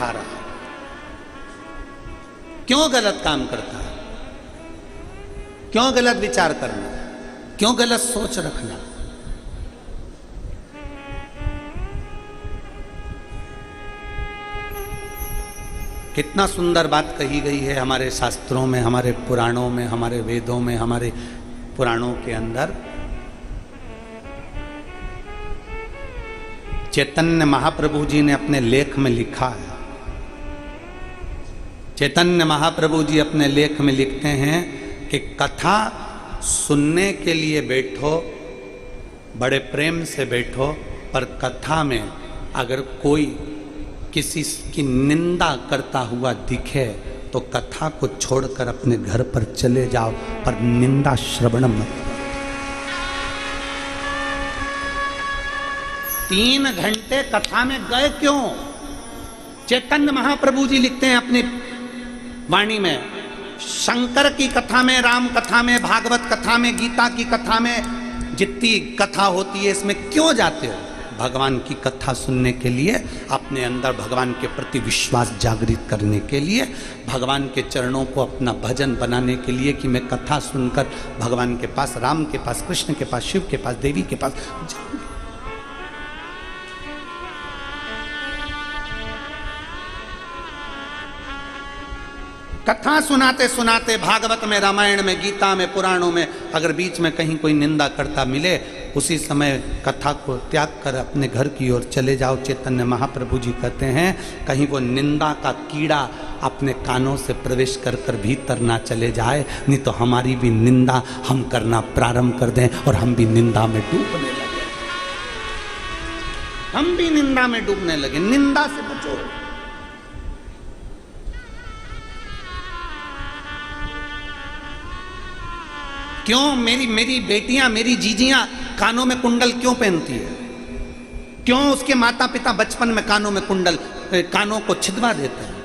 उठा रहा है, क्यों गलत काम करता है, क्यों गलत विचार करना, क्यों गलत सोच रखना। कितना सुंदर बात कही गई है हमारे शास्त्रों में, हमारे पुराणों में, हमारे वेदों में, हमारे पुराणों के अंदर। चैतन्य महाप्रभु जी ने अपने लेख में लिखा है, चैतन्य महाप्रभु जी अपने लेख में लिखते हैं कि कथा सुनने के लिए बैठो, बड़े प्रेम से बैठो, पर कथा में अगर कोई किसी की निंदा करता हुआ दिखे तो कथा को छोड़कर अपने घर पर चले जाओ, पर निंदा श्रवण मत। 3 घंटे कथा में गए क्यों? चैतन्य महाप्रभु जी लिखते हैं अपनी वाणी में, शंकर की कथा में, राम कथा में, भागवत कथा में, गीता की कथा में, जितनी कथा होती है इसमें क्यों जाते हो? भगवान की कथा सुनने के लिए, अपने अंदर भगवान के प्रति विश्वास जागृत करने के लिए, भगवान के चरणों को अपना भजन बनाने के लिए कि मैं कथा सुनकर भगवान के पास, राम के पास, कृष्ण के पास, शिव के पास, देवी के पास जाऊंगी। कथा सुनाते सुनाते भागवत में, रामायण में, गीता में, पुराणों में अगर बीच में कहीं कोई निंदा करता मिले, उसी समय कथा को त्याग कर अपने घर की ओर चले जाओ। चैतन्य महाप्रभु जी कहते हैं कहीं वो निंदा का कीड़ा अपने कानों से प्रवेश कर कर भीतर ना चले जाए, नहीं तो हमारी भी निंदा हम करना प्रारंभ कर दें और हम भी निंदा में डूबने लगे, हम भी निंदा में डूबने लगे। निंदा से बचो। क्यों मेरी बेटियां, मेरी जीजियां कानों में कुंडल क्यों पहनती है? क्यों उसके माता पिता बचपन में कानों में कुंडल, कानों को छिदवा देते हैं?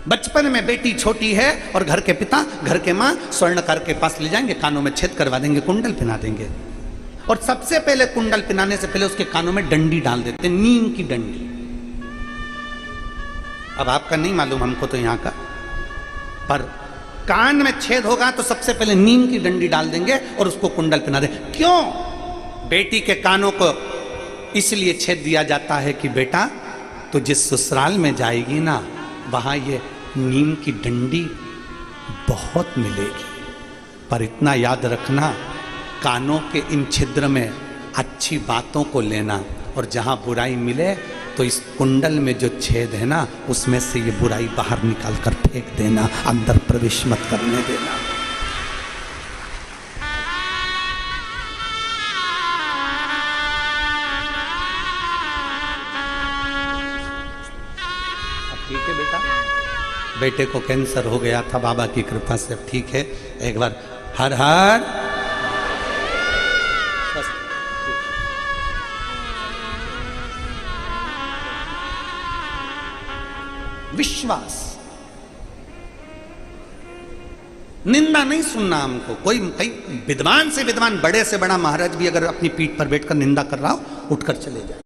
बचपन में बेटी छोटी है और घर के पिता, घर के मां स्वर्णकार के पास ले जाएंगे, कानों में छेद करवा देंगे, कुंडल पहना देंगे। और सबसे पहले कुंडल पहनाने से पहले उसके कानों में डंडी डाल देते हैं, नीम की डंडी। अब आपका नहीं मालूम, हमको तो यहां का, पर कान में छेद होगा तो सबसे पहले नीम की डंडी डाल देंगे और उसको कुंडल पहना दे। क्यों? बेटी के कानों को इसलिए छेद दिया जाता है कि बेटा तो जिस ससुराल में जाएगी ना, वहां ये नीम की डंडी बहुत मिलेगी, पर इतना याद रखना, कानों के इन छिद्र में अच्छी बातों को लेना, और जहां बुराई मिले तो इस कुंडल में जो छेद है ना, उसमें से ये बुराई बाहर निकाल कर फेंक देना, अंदर प्रवेश मत करने देना। अब ठीक है बेटा? बेटे को कैंसर हो गया था, बाबा की कृपा से अब ठीक है। एक बार हर हर विश्वास, निंदा नहीं सुनना हमको। कोई कई विद्वान से विद्वान, बड़े से बड़ा महाराज भी अगर अपनी पीठ पर बैठकर निंदा कर रहा हो, उठकर चले जाए।